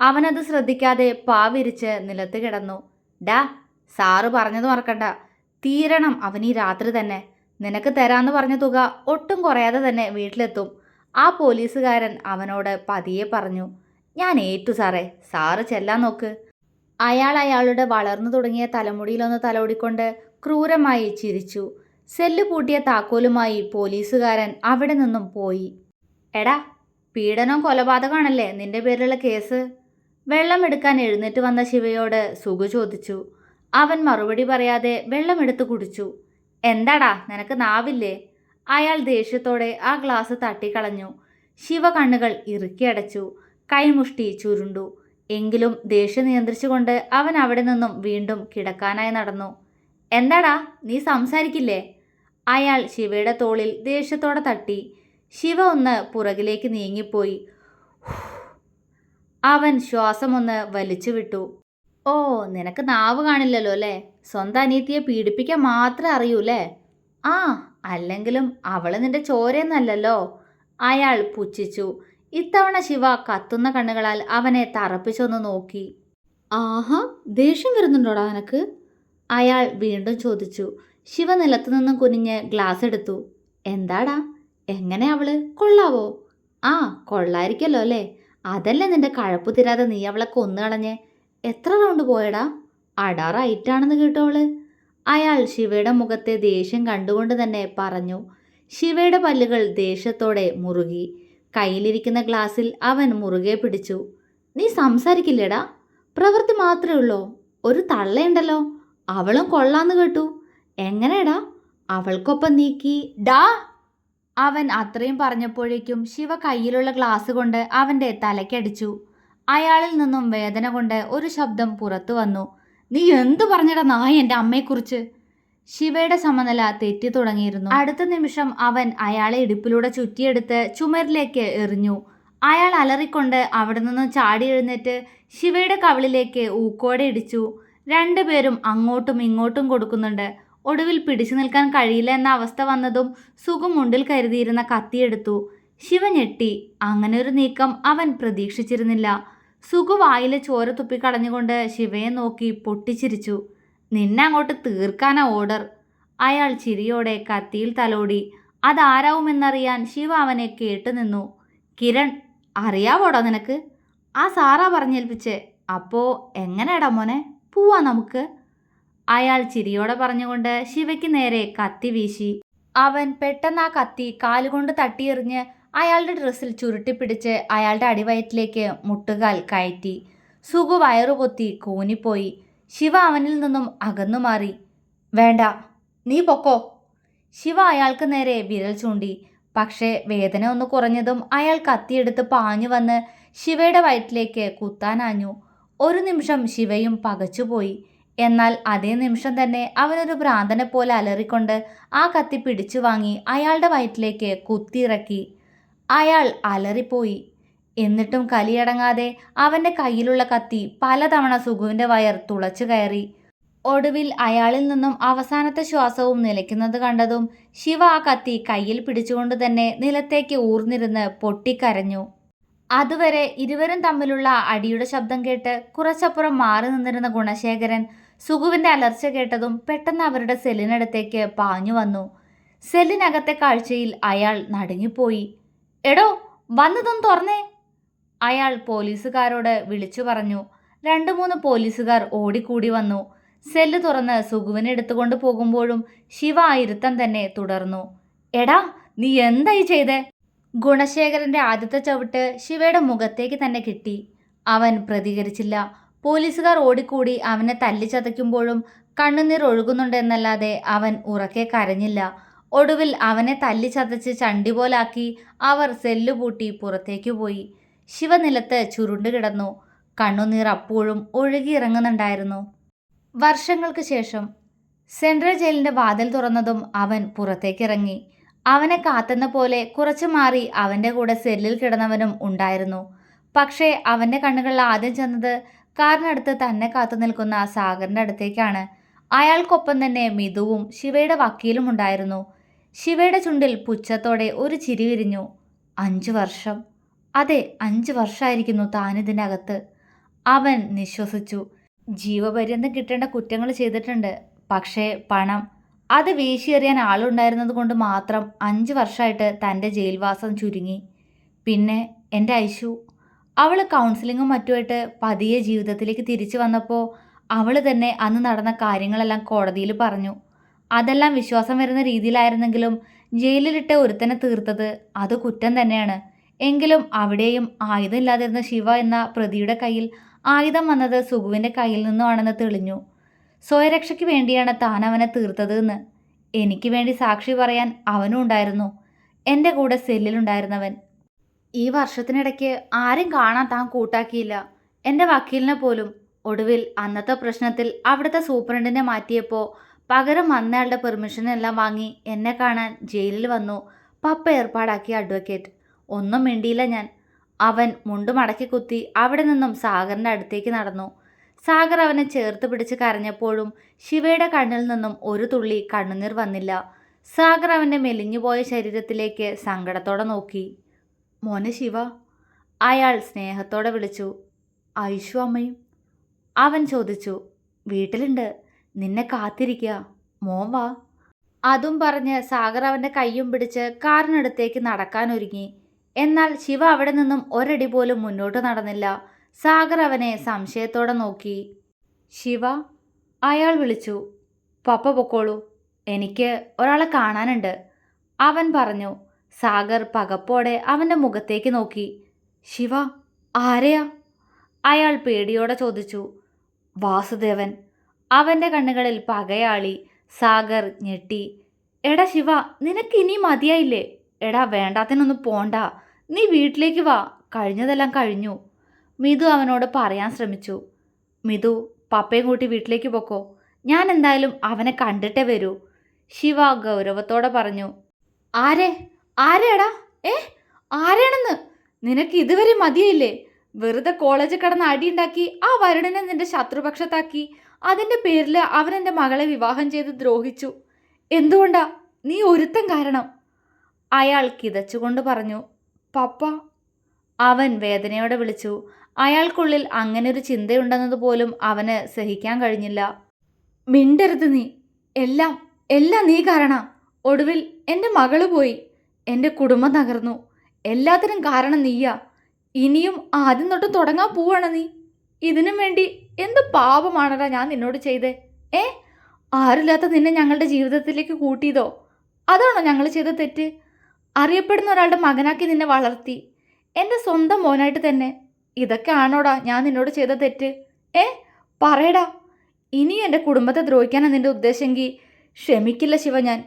Speaker 1: അവനത് ശ്രദ്ധിക്കാതെ പാവിരിച്ച് നിലത്ത് കിടന്നു. ഡാ, സാറ് പറഞ്ഞത് മറക്കണ്ട. തീരണം അവൻ ഈ രാത്രി തന്നെ. നിനക്ക് തരാന്ന് പറഞ്ഞ തുക ഒട്ടും കുറയാതെ തന്നെ വീട്ടിലെത്തും. ആ പോലീസുകാരൻ അവനോട് പതിയെ പറഞ്ഞു. ഞാൻ ഏറ്റു സാറേ. സാറ് ചെല്ലാൻ നോക്ക്. അയാളുടെ വളർന്നു തുടങ്ങിയ തലമുടിയിലൊന്ന് തലോടിക്കൊണ്ട് ക്രൂരമായി ചിരിച്ചു. സെല്ല് പൂട്ടിയ താക്കോലുമായി പോലീസുകാരൻ അവിടെ നിന്നും പോയി. എടാ, പീഡനം കൊലപാതകമാണല്ലേ നിന്റെ പേരിലുള്ള കേസ്? വെള്ളമെടുക്കാൻ എഴുന്നേറ്റ് വന്ന ശിവയോട് സുഗു ചോദിച്ചു. അവൻ മറുപടി പറയാതെ വെള്ളമെടുത്ത് കുടിച്ചു. എന്താടാ, നിനക്ക് നാവില്ലേ? അയാൾ ദേഷ്യത്തോടെ ആ ഗ്ലാസ് തട്ടിക്കളഞ്ഞു. ശിവ കണ്ണുകൾ ഇറുക്കിയടച്ചു. കൈമുഷ്ടി ചുരുണ്ടു. എങ്കിലും ദേഷ്യം നിയന്ത്രിച്ചുകൊണ്ട് അവൻ അവിടെ നിന്നും വീണ്ടും കിടക്കാനായി നടന്നു. എന്താടാ, നീ സംസാരിക്കില്ലേ? അയാൾ ശിവയുടെ തോളിൽ ദേഷ്യത്തോടെ തട്ടി. ശിവ ഒന്ന് പുറകിലേക്ക് നീങ്ങിപ്പോയി. അവൻ ശ്വാസമൊന്ന് വലിച്ചു വിട്ടു. ഓ, നിനക്ക് നാവ് കാണില്ലല്ലോ അല്ലേ? സ്വന്തം അനിയത്തിയെ പീഡിപ്പിക്കാൻ മാത്രമേ അറിയൂലേ? ആ, അല്ലെങ്കിലും അവള് നിന്റെ ചോരയെന്നല്ലല്ലോ. അയാൾ പുച്ഛിച്ചു. ഇത്തവണ ശിവ കത്തുന്ന കണ്ണുകളാൽ അവനെ തറപ്പിച്ചൊന്ന് നോക്കി. ആഹാ, ദേഷ്യം വരുന്നുണ്ടോടാ നിനക്ക്? അയാൾ വീണ്ടും ചോദിച്ചു. ശിവ നിലത്തുനിന്നും കുനിഞ്ഞ് ഗ്ലാസ് എടുത്തു. എന്താടാ, എങ്ങനെ അവള്? കൊള്ളാവോ? ആ, കൊള്ളായിരിക്കല്ലോ അല്ലേ? അതല്ലേ നിന്റെ കഴപ്പു തീരാതെ നീ അവളെ കൊന്നുകളഞ്ഞ്. എത്ര റൗണ്ട് പോയടാ? അടാറായിട്ടാണെന്ന് കേട്ടോള്. അയാൾ ശിവയുടെ മുഖത്തെ ദേഷ്യം കണ്ടുകൊണ്ട് തന്നെ പറഞ്ഞു. ശിവയുടെ പല്ലുകൾ ദേഷ്യത്തോടെ മുറുകി. കയ്യിലിരിക്കുന്ന ഗ്ലാസ്സിൽ അവൻ മുറുകെ പിടിച്ചു. നീ സംസാരിക്കില്ലേടാ? പ്രവൃത്തി മാത്രമേ ഉള്ളോ? ഒരു തള്ളയുണ്ടല്ലോ, അവളും കൊള്ളാന്ന് കേട്ടു. എങ്ങനെയാടാ? അവൾക്കൊപ്പം നീക്കി. ഡാ! അവൻ അത്രയും പറഞ്ഞപ്പോഴേക്കും ശിവ കയ്യിലുള്ള ഗ്ലാസ് കൊണ്ട് അവൻ്റെ തലയ്ക്കടിച്ചു. അയാളിൽ നിന്നും വേദന കൊണ്ട് ഒരു ശബ്ദം പുറത്തു വന്നു. നീ എന്തു പറഞ്ഞടാ നായ എൻ്റെ അമ്മയെക്കുറിച്ച്? ശിവയുടെ സമനില തെറ്റി തുടങ്ങിയിരുന്നു. അടുത്ത നിമിഷം അവൻ അയാളെ ഇടുപ്പിലൂടെ ചുറ്റിയെടുത്ത് ചുമരിലേക്ക് എറിഞ്ഞു. അയാൾ അലറിക്കൊണ്ട് അവിടെ നിന്ന് ചാടി എഴുന്നേറ്റ് ശിവയുടെ കവിളിലേക്ക് ഊക്കോടെ ഇടിച്ചു. രണ്ടുപേരും അങ്ങോട്ടും ഇങ്ങോട്ടും കൊടുക്കുന്നുണ്ട്. ഒടുവിൽ പിടിച്ചു നിൽക്കാൻ കഴിയില്ല എന്ന അവസ്ഥ വന്നതും സുഗു മുണ്ടിൽ കരുതിയിരുന്ന കത്തിയെടുത്തു. ശിവ ഞെട്ടി. അങ്ങനെ ഒരു നീക്കം അവൻ പ്രതീക്ഷിച്ചിരുന്നില്ല. സുഗു വായിലെ ചോര തുപ്പിക്കളഞ്ഞുകൊണ്ട് ശിവയെ നോക്കി പൊട്ടിച്ചിരിച്ചു. നിന്നെ അങ്ങോട്ട് തീർക്കാനാ ഓർഡർ. അയാൾ ചിരിയോടെ കത്തിയിൽ തലോടി. അതാരാവുമെന്നറിയാൻ ശിവ അവനെ കേട്ടുനിന്നു. കിരൺ, അറിയാവോടാ നിനക്ക്? ആ സാറാ പറഞ്ഞേൽപ്പിച്ചേ. അപ്പോ എങ്ങനെയാടാ മോനെ, പോവാ നമുക്ക്? അയാൾ ചിരിയോടെ പറഞ്ഞുകൊണ്ട് ശിവയ്ക്ക് നേരെ കത്തി വീശി. അവൻ പെട്ടെന്ന് ആ കത്തി കാലുകൊണ്ട് തട്ടിയെറിഞ്ഞ് അയാളുടെ ഡ്രസ്സിൽ ചുരുട്ടിപ്പിടിച്ച് അയാളുടെ അടിവയറ്റിലേക്ക് മുട്ടുകാൽ കയറ്റി. സുഖു വയറുപൊത്തി കൂനിപ്പോയി. ശിവ അവനിൽ നിന്നും അകന്നു മാറി. വേണ്ട, നീ പൊക്കോ. ശിവ അയാൾക്ക് നേരെ വിരൽ ചൂണ്ടി. പക്ഷേ വേദന ഒന്ന് കുറഞ്ഞതും അയാൾ കത്തിയെടുത്ത് പാഞ്ഞു വന്ന് ശിവയുടെ വയറ്റിലേക്ക് കുത്താനാഞ്ഞു. ഒരു നിമിഷം ശിവയും പകച്ചുപോയി. എന്നാൽ അതേ നിമിഷം തന്നെ അവനൊരു ഭ്രാന്തനെ പോലെ അലറിക്കൊണ്ട് ആ കത്തി പിടിച്ചു വാങ്ങി അയാളുടെ വയറ്റിലേക്ക് കുത്തിയിറക്കി. അയാൾ അലറിപ്പോയി. എന്നിട്ടും കലിയടങ്ങാതെ അവൻ്റെ കയ്യിലുള്ള കത്തി പലതവണ സുഖുവിൻ്റെ വയർ തുളച്ചു കയറി. ഒടുവിൽ അയാളിൽ നിന്നും അവസാനത്തെ ശ്വാസവും നിലയ്ക്കുന്നത് കണ്ടതും ശിവ ആ കത്തി കയ്യിൽ പിടിച്ചുകൊണ്ട് തന്നെ നിലത്തേക്ക് ഊർന്നിരുന്ന് പൊട്ടിക്കരഞ്ഞു. അതുവരെ ഇരുവരും തമ്മിലുള്ള അടിയുടെ ശബ്ദം കേട്ട് കുറച്ചപ്പുറം മാറി നിന്നിരുന്ന ഗുണശേഖരൻ സുഖുവിൻ്റെ അലർച്ച കേട്ടതും പെട്ടെന്ന് അവരുടെ സെല്ലിനടുത്തേക്ക് പാഞ്ഞു വന്നു. സെല്ലിനകത്തെ കാഴ്ചയിൽ അയാൾ നടുങ്ങിപ്പോയി. എടോ, വന്നതൊന്ന് തുറന്നേ, അയാൾ പോലീസുകാരോട് വിളിച്ചു പറഞ്ഞു. 2-3 പോലീസുകാർ ഓടിക്കൂടി വന്നു. സെല്ല് തുറന്ന് സുഖുവിനെ എടുത്തുകൊണ്ട് പോകുമ്പോഴും ശിവ ആ ഇരുത്തം തന്നെ തുടർന്നു. എടാ, നീ എന്തായി ചെയ്തേ? ഗുണശേഖരൻ്റെ ആദ്യത്തെ ചവിട്ട് ശിവയുടെ മുഖത്തേക്ക് തന്നെ കിട്ടി. അവൻ പ്രതികരിച്ചില്ല. പോലീസുകാർ ഓടിക്കൂടി അവനെ തല്ലിച്ചതയ്ക്കുമ്പോഴും കണ്ണുനീർ ഒഴുകുന്നുണ്ടെന്നല്ലാതെ അവൻ ഉറക്കെ കരഞ്ഞില്ല. ഒടുവിൽ അവനെ തല്ലിച്ചതച്ച് ചണ്ടി പോലാക്കി അവർ സെല്ലുപൂട്ടി പുറത്തേക്കു പോയി. ശിവ നിലത്ത് ചുരുണ്ടു കിടന്നു. കണ്ണുനീർ അപ്പോഴും ഒഴുകിയിറങ്ങുന്നുണ്ടായിരുന്നു. വർഷങ്ങൾക്ക് ശേഷം സെൻട്രൽ ജയിലിൻ്റെ വാതിൽ തുറന്നതും അവൻ പുറത്തേക്കിറങ്ങി. അവനെ കാത്തുന്ന പോലെ കുറച്ചു മാറി അവൻ്റെ കൂടെ സെല്ലിൽ കിടന്നവനും ഉണ്ടായിരുന്നു. പക്ഷേ അവൻ്റെ കണ്ണുകൾ ആദ്യം ചെന്നത് കാറിനടുത്ത് തന്നെ കാത്തു നിൽക്കുന്ന സാഗറിൻ്റെ അടുത്തേക്കാണ്. അയാൾക്കൊപ്പം തന്നെ മിതുവും ശിവയുടെ വക്കീലും ഉണ്ടായിരുന്നു. ശിവയുടെ ചുണ്ടിൽ പുച്ഛത്തോടെ ഒരു ചിരി വിരിഞ്ഞു. 5 വർഷം, അതെ 5 വർഷമായിരിക്കുന്നു താനിതിനകത്ത്. അവൻ നിശ്വസിച്ചു. ജീവപര്യന്തം കിട്ടേണ്ട കുറ്റങ്ങൾ ചെയ്തിട്ടുണ്ട്. പക്ഷേ പണം, അത് വീശിയെറിയാൻ ആളുണ്ടായിരുന്നത് കൊണ്ട് മാത്രം 5 വർഷമായിട്ട് തൻ്റെ ജയിൽവാസം ചുരുങ്ങി. പിന്നെ എൻ്റെ ഐശു, അവൾ കൗൺസിലിങ്ങും മറ്റുമായിട്ട് പതിയെ ജീവിതത്തിലേക്ക് തിരിച്ചു വന്നപ്പോൾ അവൾ തന്നെ അന്ന് നടന്ന കാര്യങ്ങളെല്ലാം കോടതിയിൽ പറഞ്ഞു. അതെല്ലാം വിശ്വാസം വരുന്ന രീതിയിലായിരുന്നെങ്കിലും ജയിലിലിട്ട് ഒരുത്തനെ തീർത്തത് അത് കുറ്റം തന്നെയാണ്. എങ്കിലും അവിടെയും ആയുധം ഇല്ലാതിരുന്ന ശിവ എന്ന പ്രതിയുടെ കയ്യിൽ ആയുധം വന്നത് സുഖുവിൻ്റെ കയ്യിൽ നിന്നുമാണെന്ന് തെളിഞ്ഞു. സ്വയരക്ഷയ്ക്ക് വേണ്ടിയാണ് താൻ അവനെ തീർത്തത് എന്ന്. എനിക്ക് വേണ്ടി സാക്ഷി പറയാൻ അവനും ഉണ്ടായിരുന്നു, എൻ്റെ കൂടെ സെല്ലിലുണ്ടായിരുന്നവൻ. ഈ വർഷത്തിനിടയ്ക്ക് ആരും കാണാൻ താൻ കൂട്ടാക്കിയില്ല, എൻ്റെ വക്കീലിനെ പോലും. ഒടുവിൽ അന്നത്തെ പ്രശ്നത്തിൽ അവിടുത്തെ സൂപ്രണ്ടിനെ മാറ്റിയപ്പോൾ പകരം വന്നയാളുടെ പെർമിഷനെല്ലാം വാങ്ങി എന്നെ കാണാൻ ജയിലിൽ വന്നു പപ്പ ഏർപ്പാടാക്കിയ അഡ്വക്കേറ്റ്. ഒന്നും മിണ്ടിയില്ല ഞാൻ. അവൻ മുണ്ട് മടക്കി കുത്തി അവിടെ നിന്നും സാഗറിൻ്റെ അടുത്തേക്ക് നടന്നു. സാഗർ അവനെ ചേർത്ത് പിടിച്ച് കരഞ്ഞപ്പോഴും ശിവയുടെ കണ്ണിൽ നിന്നും ഒരു തുള്ളി കണ്ണുനീർ വന്നില്ല. സാഗർ അവൻ്റെ മെലിഞ്ഞുപോയ ശരീരത്തിലേക്ക് സങ്കടത്തോടെ നോക്കി. മോനെ ശിവ, അയാൾ സ്നേഹത്തോടെ വിളിച്ചു. ഐശു അമ്മയും? അവൻ ചോദിച്ചു. വീട്ടിലുണ്ട്, നിന്നെ കാത്തിരിക്കുക, മോൻ വാ. അതും പറഞ്ഞ് സാഗർ അവൻ്റെ കയ്യും പിടിച്ച് കാറിനടുത്തേക്ക് നടക്കാനൊരുങ്ങി. എന്നാൽ ശിവ അവിടെ നിന്നും ഒരടി പോലും മുന്നോട്ട് നടന്നില്ല. സാഗർ അവനെ സംശയത്തോടെ നോക്കി. ശിവ, അയാൾ വിളിച്ചു. പപ്പ പൊക്കോളൂ, എനിക്ക് ഒരാളെ കാണാനുണ്ട്, അവൻ പറഞ്ഞു. സാഗർ പകപ്പോടെ അവൻ്റെ മുഖത്തേക്ക് നോക്കി. ശിവ, ആരെയാ? അയാൾ പേടിയോടെ ചോദിച്ചു. വാസുദേവൻ. അവൻ്റെ കണ്ണുകളിൽ പകയാളി. സാഗർ ഞെട്ടി. എടാ ശിവ, നിനക്ക് ഇനി മതിയായില്ലേ? എടാ, വേണ്ടാത്തിനൊന്നും പോണ്ട, നീ വീട്ടിലേക്ക് വാ, കഴിഞ്ഞതെല്ലാം കഴിഞ്ഞു. മിതു അവനോട് പറയാൻ ശ്രമിച്ചു. മിതു, പപ്പയും കൂട്ടി വീട്ടിലേക്ക് പൊക്കോ, ഞാൻ എന്തായാലും അവനെ കണ്ടിട്ടേ വരൂ, ശിവ ഗൗരവത്തോടെ പറഞ്ഞു. ആരെയാടാ? ആരെയാണെന്ന്? നിനക്ക് ഇതുവരെ മതിയായില്ലേ? വെറുതെ കോളേജിൽ കിടന്ന് അടിയുണ്ടാക്കി ആ വരുണനെ നിന്റെ ശത്രുപക്ഷത്താക്കി. അതിൻ്റെ പേരിൽ അവൻ എൻ്റെ മകളെ വിവാഹം ചെയ്ത് ദ്രോഹിച്ചു. എന്തുകൊണ്ടാ? നീ ഒരുത്തൻ കാരണം, അയാൾ കിതച്ചുകൊണ്ട് പറഞ്ഞു. പപ്പ, അവൻ വേദനയോടെ വിളിച്ചു. അയാൾക്കുള്ളിൽ അങ്ങനൊരു ചിന്തയുണ്ടെന്നതുപോലും അവന് സഹിക്കാൻ കഴിഞ്ഞില്ല. മിണ്ടരുത് നീ, എല്ലാം നീ കാരണം. ഒടുവിൽ എൻ്റെ മകള് പോയി, എൻ്റെ കുടുംബം തകർന്നു, എല്ലാത്തിനും കാരണം നീയാ. ഇനിയും ആദ്യം തൊട്ട് തുടങ്ങാൻ പോവാണ് നീ. ഇതിനും വേണ്ടി എന്ത് പാപമാണടാ ഞാൻ നിന്നോട് ചെയ്തേ? ആരില്ലാത്ത നിന്നെ ഞങ്ങളുടെ ജീവിതത്തിലേക്ക് കൂട്ടിയതോ? അതാണോ ഞങ്ങൾ ചെയ്ത തെറ്റ്? അറിയപ്പെടുന്ന ഒരാളുടെ മകനാക്കി നിന്നെ വളർത്തി. എൻ്റെ സ്വന്തം മോനായിട്ട് തന്നെ. ഇതൊക്കെ ആണോടാ ഞാൻ നിന്നോട് ചെയ്ത തെറ്റ്? ഏ പറയടാ. ഇനി എൻ്റെ കുടുംബത്തെ ദ്രോഹിക്കാനാണ് നിന്റെ ഉദ്ദേശമെങ്കിൽ ക്ഷമിക്കില്ല ശിവ ഞാൻ.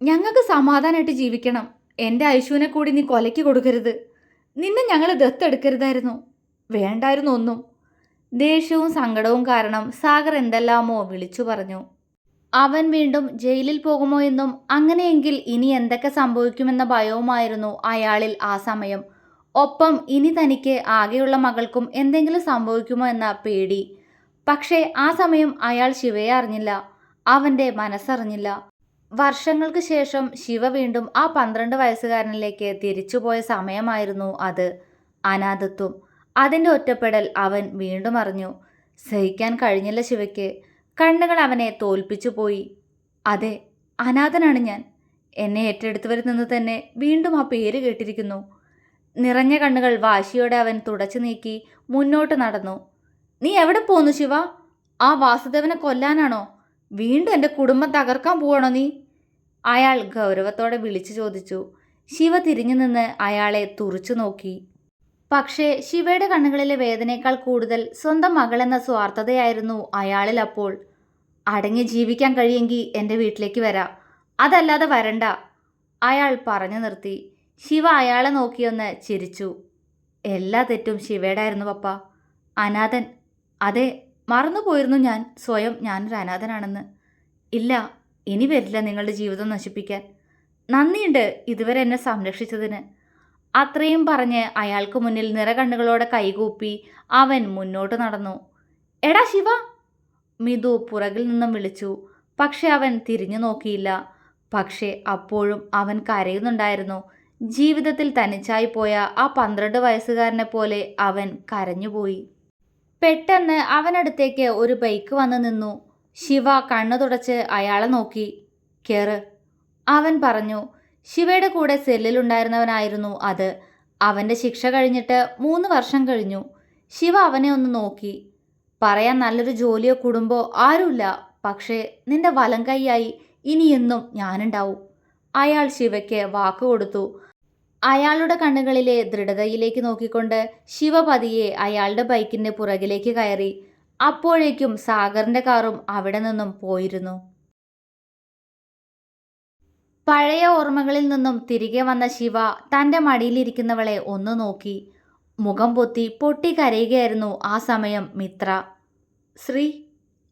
Speaker 1: ഞങ്ങൾക്ക് സമാധാനമായിട്ട് ജീവിക്കണം. എൻ്റെ ഐശുവിനെ കൂടി നീ കൊലയ്ക്ക് കൊടുക്കരുത്. നിന്നെ ഞങ്ങൾ ദത്തെടുക്കരുതായിരുന്നു. വേണ്ടായിരുന്നു ഒന്നും. ദേഷ്യവും സങ്കടവും കാരണം സാഗർ എന്തെല്ലാമോ വിളിച്ചു പറഞ്ഞു. അവൻ വീണ്ടും ജയിലിൽ പോകുമോ എന്നും അങ്ങനെയെങ്കിൽ ഇനി എന്തൊക്കെ സംഭവിക്കുമെന്ന ഭയവുമായിരുന്നു അയാളിൽ ആ സമയം. ഒപ്പം ഇനി തനിക്ക് ആകെയുള്ള മകൾക്കും എന്തെങ്കിലും സംഭവിക്കുമോ എന്ന പേടി. പക്ഷേ ആ സമയം അയാൾ ശിവയെ അറിഞ്ഞില്ല, അവൻ്റെ മനസ്സറിഞ്ഞില്ല. വർഷങ്ങൾക്ക് ശേഷം ശിവ വീണ്ടും ആ 12 വയസ്സുകാരനിലേക്ക് തിരിച്ചുപോയ സമയമായിരുന്നു അത്. അനാഥത്വം, അതിൻ്റെ ഒറ്റപ്പെടൽ അവൻ വീണ്ടും അറിഞ്ഞു. സഹിക്കാൻ കഴിഞ്ഞില്ല ശിവയ്ക്ക്. കണ്ണുകൾ അവനെ തോൽപ്പിച്ചു പോയി. അതെ, അനാഥനാണ് ഞാൻ. എന്നെ ഏറ്റെടുത്തവരിൽ നിന്ന് തന്നെ വീണ്ടും ആ പേര് കേട്ടിരിക്കുന്നു. നിറഞ്ഞ കണ്ണുകൾ വാശിയോടെ അവൻ തുടച്ചു നീക്കി മുന്നോട്ട് നടന്നു. നീ എവിടെ പോന്നു ശിവ? ആ വാസുദേവനെ കൊല്ലാനാണോ? വീണ്ടും എൻ്റെ കുടുംബം തകർക്കാൻ പോവാണോ നീ? അയാൾ ഗൗരവത്തോടെ വിളിച്ചു ചോദിച്ചു. ശിവ തിരിഞ്ഞു നിന്ന് അയാളെ തുറിച്ചു നോക്കി. പക്ഷേ ശിവയുടെ കണ്ണുകളിലെ വേദനയേക്കാൾ കൂടുതൽ സ്വന്തം മകളെന്ന സ്വാർത്ഥതയായിരുന്നു അയാളിൽ അപ്പോൾ. അടങ്ങി ജീവിക്കാൻ കഴിയെങ്കിൽ എൻ്റെ വീട്ടിലേക്ക് വരാം, അതല്ലാതെ വരണ്ട, അയാൾ പറഞ്ഞു നിർത്തി. ശിവ അയാളെ നോക്കിയൊന്ന് ചിരിച്ചു. എല്ലാ തെറ്റും ശിവയുടെ ആയിരുന്നു പപ്പ. അനാഥൻ. അതെ, മറന്നുപോയിരുന്നു ഞാൻ സ്വയം ഞാനൊരു അനാഥനാണെന്ന്. ഇല്ല, ഇനി വരില്ല നിങ്ങളുടെ ജീവിതം നശിപ്പിക്കാൻ. നന്ദിയുണ്ട് ഇതുവരെ എന്നെ സംരക്ഷിച്ചതിന്. അത്രയും പറഞ്ഞ് അയാൾക്ക് മുന്നിൽ നിറകണ്ണുകളോടെ കൈകൂപ്പി അവൻ മുന്നോട്ട് നടന്നു. എടാ ശിവ, മിതു പുറകിൽ നിന്നും വിളിച്ചു. പക്ഷെ അവൻ തിരിഞ്ഞു നോക്കിയില്ല. പക്ഷേ അപ്പോഴും അവൻ കരയുന്നുണ്ടായിരുന്നു. ജീവിതത്തിൽ തനിച്ചായി പോയ ആ 12 വയസ്സുകാരനെ പോലെ അവൻ കരഞ്ഞുപോയി. പെട്ടെന്ന് അവനടുത്തേക്ക് ഒരു ബൈക്ക് വന്നു നിന്നു. ശിവ കണ്ണു തുടച്ച് അയാളെ നോക്കി. കേറ്, അവൻ പറഞ്ഞു. ശിവയുടെ കൂടെ സെല്ലിലുണ്ടായിരുന്നവനായിരുന്നു അത്. അവൻ്റെ ശിക്ഷ കഴിഞ്ഞിട്ട് 3 വർഷം കഴിഞ്ഞു. ശിവ അവനെ ഒന്ന് നോക്കി. പറയാൻ നല്ലൊരു ജോലിയോ കുടുംബമോ ആരുമില്ല, പക്ഷേ നിന്റെ വലം കൈയായി ഇനിയെന്നും ഞാനുണ്ടാവും. അയാൾ ശിവയ്ക്ക് വാക്കുകൊടുത്തു. അയാളുടെ കണ്ണുകളിലെ ദൃഢതയിലേക്ക് നോക്കിക്കൊണ്ട് ശിവ പതിയെ അയാളുടെ ബൈക്കിൻ്റെ പുറകിലേക്ക് കയറി. അപ്പോഴേക്കും സാഗറിൻ്റെ കാറും അവിടെ നിന്നും പോയിരുന്നു. പഴയ ഓർമ്മകളിൽ നിന്നും തിരികെ വന്ന ശിവ തൻ്റെ മടിയിലിരിക്കുന്നവളെ ഒന്ന് നോക്കി. മുഖം പൊത്തി പൊട്ടി കരയുകയായിരുന്നു ആ സമയം മിത്ര. ശ്രീ,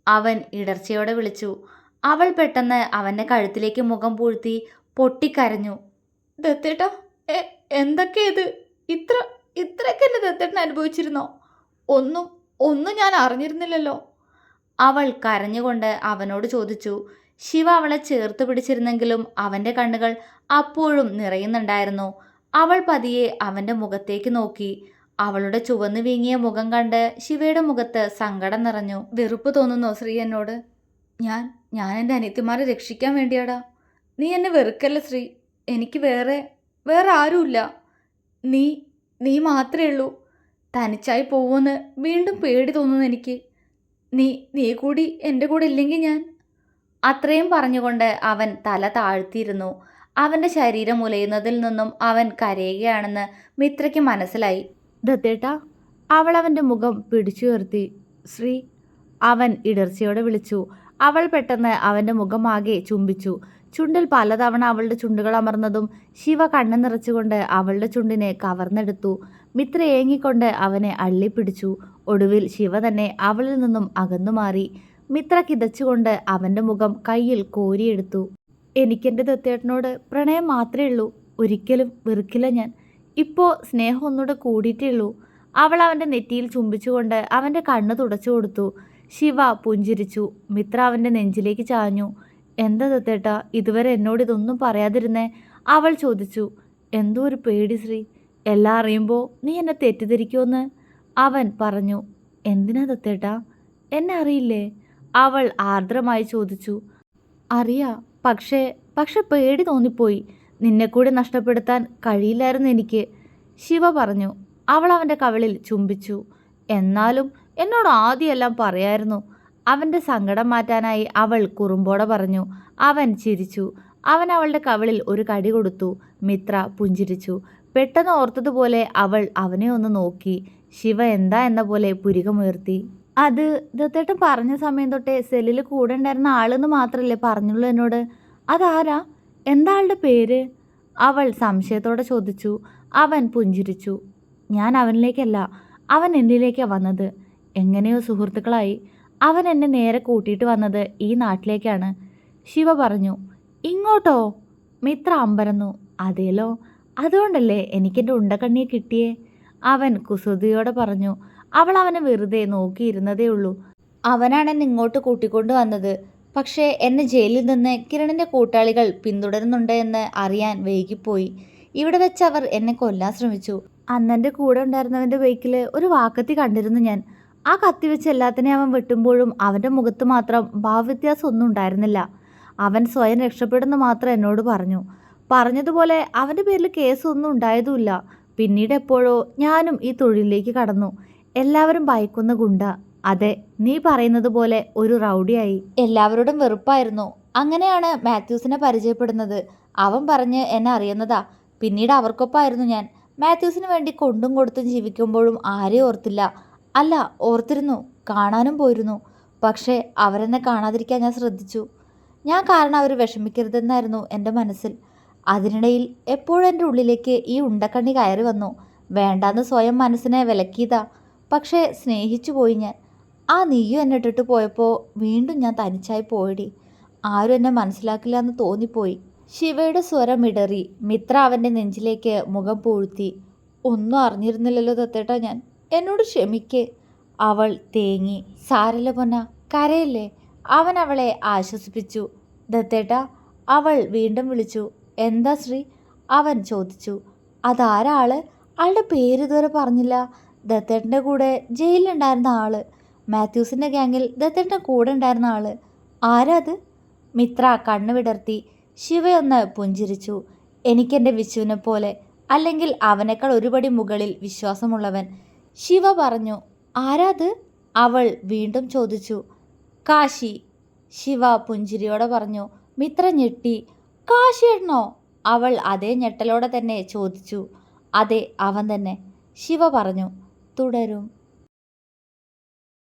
Speaker 1: അവൻ ഇടർച്ചയോടെ വിളിച്ചു. അവൾ പെട്ടെന്ന് അവൻ്റെ കഴുത്തിലേക്ക് മുഖം പൂഴ്ത്തി പൊട്ടിക്കരഞ്ഞു. ദത്തേട്ടാ, എന്തൊക്കെ ഇത്? ഇത്രയൊക്കെ എൻ്റെ ദത്തേട്ടൻ അനുഭവിച്ചിരുന്നോ? ഒന്നും ഞാൻ അറിഞ്ഞിരുന്നില്ലല്ലോ. അവൾ കരഞ്ഞുകൊണ്ട് അവനോട് ചോദിച്ചു. ശിവ അവളെ ചേർത്ത് പിടിച്ചിരുന്നെങ്കിലും അവൻ്റെ കണ്ണുകൾ അപ്പോഴും നിറയുന്നുണ്ടായിരുന്നു. അവൾ പതിയെ അവൻ്റെ മുഖത്തേക്ക് നോക്കി. അവളുടെ ചുവന്നു വീങ്ങിയ മുഖം കണ്ട് ശിവയുടെ മുഖത്ത് സങ്കടം നിറഞ്ഞു. വെറുപ്പ് തോന്നുന്നോ ശ്രീ എന്നോട്? ഞാൻ എൻ്റെ അനിയത്തിമാരെ രക്ഷിക്കാൻ വേണ്ടിയാടാ. നീ എന്നെ വെറുക്കല്ല ശ്രീ. എനിക്ക് വേറെ ആരുമില്ല. നീ മാത്രമേ ഉള്ളൂ. തനിച്ചായി പോവുമെന്ന് വീണ്ടും പേടി തോന്നുന്നു എനിക്ക്. നീ കൂടി എൻ്റെ കൂടെ ഇല്ലെങ്കിൽ ഞാൻ. അത്രയും പറഞ്ഞുകൊണ്ട് അവൻ തല താഴ്ത്തിയിരുന്നു. അവൻ്റെ ശരീരം ഉലയുന്നതിൽ നിന്നും അവൻ കരയുകയാണെന്ന് മിത്രയ്ക്ക് മനസ്സിലായി. ദത്തേട്ടാ, അവൾ അവൻ്റെ മുഖം പിടിച്ചുയർത്തി. ശ്രീ, അവൻ ഇടർച്ചയോടെ വിളിച്ചു. അവൾ പെട്ടെന്ന് അവൻ്റെ മുഖം ആകെ ചുംബിച്ചു. ചുണ്ടിൽ പലതവണ അവളുടെ ചുണ്ടുകൾ അമർന്നതും ശിവ കണ്ണു നിറച്ചുകൊണ്ട് അവളുടെ ചുണ്ടിനെ കവർന്നെടുത്തു. മിത്ര ഏങ്ങിക്കൊണ്ട് അവനെ അള്ളിപ്പിടിച്ചു. ഒടുവിൽ ശിവ തന്നെ അവളിൽ നിന്നും അകന്നു മാറി. മിത്ര കിതച്ചുകൊണ്ട് അവൻ്റെ മുഖം കയ്യിൽ കോരിയെടുത്തു. എനിക്കെൻ്റെ ദത്തേട്ടനോട് പ്രണയം മാത്രമേ ഉള്ളൂ. ഒരിക്കലും വെറുക്കില്ല ഞാൻ. ഇപ്പോൾ സ്നേഹം ഒന്നുകൂടെ കൂടിയിട്ടേ ഉള്ളൂ. അവൾ അവൻ്റെ നെറ്റിയിൽ ചുംബിച്ചുകൊണ്ട് അവൻ്റെ കണ്ണ് തുടച്ചു കൊടുത്തു. ശിവ പുഞ്ചിരിച്ചു. മിത്ര അവൻ്റെ നെഞ്ചിലേക്ക് ചാഞ്ഞു. എന്താ ദത്തേട്ടാ ഇതുവരെ എന്നോട് ഇതൊന്നും പറയാതിരുന്നേ? അവൾ ചോദിച്ചു. എന്തോ ഒരു പേടി ശ്രീ. എല്ലാം അറിയുമ്പോൾ നീ എന്നെ തെറ്റിദ്ധരിക്കുമെന്ന്. അവൻ പറഞ്ഞു. എന്തിനാ ദത്തേട്ടാ? എന്നെ അറിയില്ലേ? അവൾ ആർദ്രമായി ചോദിച്ചു. അറിയാം, പക്ഷേ പേടി തോന്നിപ്പോയി. നിന്നെ കൂടി നഷ്ടപ്പെടുത്താൻ കഴിയില്ലായിരുന്നു എനിക്ക്, ശിവ പറഞ്ഞു. അവൾ അവൻ്റെ കവിളിൽ ചുംബിച്ചു. എന്നാലും എന്നോട് ആദ്യമെല്ലാം പറയായിരുന്നു. അവൻ്റെ സങ്കടം മാറ്റാനായി അവൾ കുറുമ്പോടെ പറഞ്ഞു. അവൻ ചിരിച്ചു. അവൻ അവളുടെ കവിളിൽ ഒരു കടി കൊടുത്തു. മിത്ര പുഞ്ചിരിച്ചു. പെട്ടെന്ന് ഓർത്തതുപോലെ അവൾ അവനെ ഒന്ന് നോക്കി. ശിവ എന്താ എന്ന പോലെ പുരികമുയർത്തി. അത് ദത്തേട്ടൻ പറഞ്ഞ സമയം തൊട്ടേ സെല്ലിൽ കൂടെ ഉണ്ടായിരുന്ന ആളെന്ന് മാത്രമല്ലേ പറഞ്ഞുള്ളൂ എന്നോട്. അതാരാ? എന്താ ആളുടെ പേര്? അവൾ സംശയത്തോടെ ചോദിച്ചു. അവൻ പുഞ്ചിരിച്ചു. ഞാൻ അവനിലേക്കല്ല, അവൻ എന്നിലേക്കാണ് വന്നത്. എങ്ങനെയോ സുഹൃത്തുക്കളായി. അവൻ എന്നെ നേരെ കൂട്ടിയിട്ട് വന്നത് ഈ നാട്ടിലേക്കാണ്. ശിവ പറഞ്ഞു. ഇങ്ങോട്ടോ? മിത്ര അമ്പരന്നു. അതേലോ, അതുകൊണ്ടല്ലേ എനിക്കെൻ്റെ ഉണ്ടക്കണ്ണിയെ കിട്ടിയേ? അവൻ കുസൃതിയോടെ പറഞ്ഞു. അവൾ അവനെ വെറുതെ നോക്കിയിരുന്നതേ ഉള്ളൂ. അവനാണ് എന്നെ ഇങ്ങോട്ട് കൂട്ടിക്കൊണ്ടു വന്നത്. പക്ഷേ എന്നെ ജയിലിൽ നിന്ന് കിരണിൻ്റെ കൂട്ടാളികൾ പിന്തുടരുന്നുണ്ട് എന്ന് അറിയാൻ വൈകിപ്പോയി. ഇവിടെ വെച്ച് അവർ എന്നെ കൊല്ലാൻ ശ്രമിച്ചു. അന്നെൻ്റെ കൂടെ ഉണ്ടായിരുന്നവൻ്റെ ബൈക്കിൽ ഒരു വാക്കത്തി കണ്ടിരുന്നു ഞാൻ. ആ കത്തി വെച്ച് എല്ലാത്തിനെയും അവൻ വെട്ടുമ്പോഴും അവൻ്റെ മുഖത്ത് മാത്രം ഭാവവ്യത്യാസം ഒന്നും ഉണ്ടായിരുന്നില്ല. അവൻ സ്വയം രക്ഷപ്പെടുന്നു മാത്രം എന്നോട് പറഞ്ഞു. പറഞ്ഞതുപോലെ അവൻ്റെ പേരിൽ കേസൊന്നും ഉണ്ടായതുമില്ല. പിന്നീട് എപ്പോഴോ ഞാനും ഈ തൊഴിലിലേക്ക് കടന്നു. എല്ലാവരും ഭയക്കുന്ന ഗുണ്ട. അതെ, നീ പറയുന്നത് പോലെ ഒരു റൗഡിയായി. എല്ലാവരോടും വെറുപ്പായിരുന്നു. അങ്ങനെയാണ് മാത്യൂസിനെ പരിചയപ്പെടുന്നത്. അവൻ പറഞ്ഞ് എന്നെ അറിയുന്നതാ. പിന്നീട് അവർക്കൊപ്പമായിരുന്നു ഞാൻ. മാത്യൂസിന് വേണ്ടി കൊണ്ടും കൊടുത്തും ജീവിക്കുമ്പോഴും ആരെയും ഓർത്തില്ല. അല്ല, ഓർത്തിരുന്നു, കാണാനും പോയിരുന്നു. പക്ഷേ അവരെന്നെ കാണാതിരിക്കാൻ ഞാൻ ശ്രദ്ധിച്ചു. ഞാൻ കാരണം അവർ വിഷമിക്കരുതെന്നായിരുന്നു എൻ്റെ മനസ്സിൽ. അതിനിടയിൽ എപ്പോഴും എൻ്റെ ഉള്ളിലേക്ക് ഈ ഉണ്ടക്കണ്ണി കയറി വന്നു. വേണ്ടാന്ന് സ്വയം മനസ്സിനെ വിലക്കിയതാ. പക്ഷേ സ്നേഹിച്ചു പോയി ഞാൻ. ആ നീയും എന്നെ ഇട്ടിട്ട് പോയപ്പോൾ വീണ്ടും ഞാൻ തനിച്ചായി പോയടി. ആരും എന്നെ മനസ്സിലാക്കില്ല എന്ന് തോന്നിപ്പോയി. ശിവയുടെ സ്വരം ഇടറി. മിത്ര അവൻ്റെ നെഞ്ചിലേക്ക് മുഖം പൂഴ്ത്തി. ഒന്നും അറിഞ്ഞിരുന്നില്ലല്ലോ ദത്തേട്ടാ ഞാൻ. എന്നോട് ക്ഷമിക്കേ. അവൾ തേങ്ങി. സാരല്ല പൊന്ന, കരയല്ലേ. അവൻ അവളെ ആശ്വസിപ്പിച്ചു. ദത്തേട്ടാ, അവൾ വീണ്ടും വിളിച്ചു. എന്താ ശ്രീ? അവൻ ചോദിച്ചു. അതാരാ ആള്? ആളുടെ പേര് ഇതുവരെ പറഞ്ഞില്ല. ദത്തേട്ടൻ്റെ കൂടെ ജയിലിലുണ്ടായിരുന്ന ആള്. മാത്യൂസിൻ്റെ ഗ്യാങ്ങിൽ ദത്തേട്ടൻ്റെ കൂടെ ഉണ്ടായിരുന്ന ആള്. ആരാ അത്? മിത്ര കണ്ണു വിടർത്തി. ശിവയൊന്ന് പുഞ്ചിരിച്ചു. എനിക്കെൻ്റെ വിശുവിനെ പോലെ, അല്ലെങ്കിൽ അവനേക്കാൾ ഒരുപടി മുകളിൽ വിശ്വാസമുള്ളവൻ. ശിവ പറഞ്ഞു. ആരാത്? അവൾ വീണ്ടും ചോദിച്ചു. കാശി. ശിവ പുഞ്ചിരിയോടെ പറഞ്ഞു. മിത്ര ഞെട്ടി. കാശിയേട്ടനോ? അവൾ അതേ ഞെട്ടലോടെ തന്നെ ചോദിച്ചു. അതെ, അവൻ തന്നെ. ശിവ പറഞ്ഞു. തുടരും.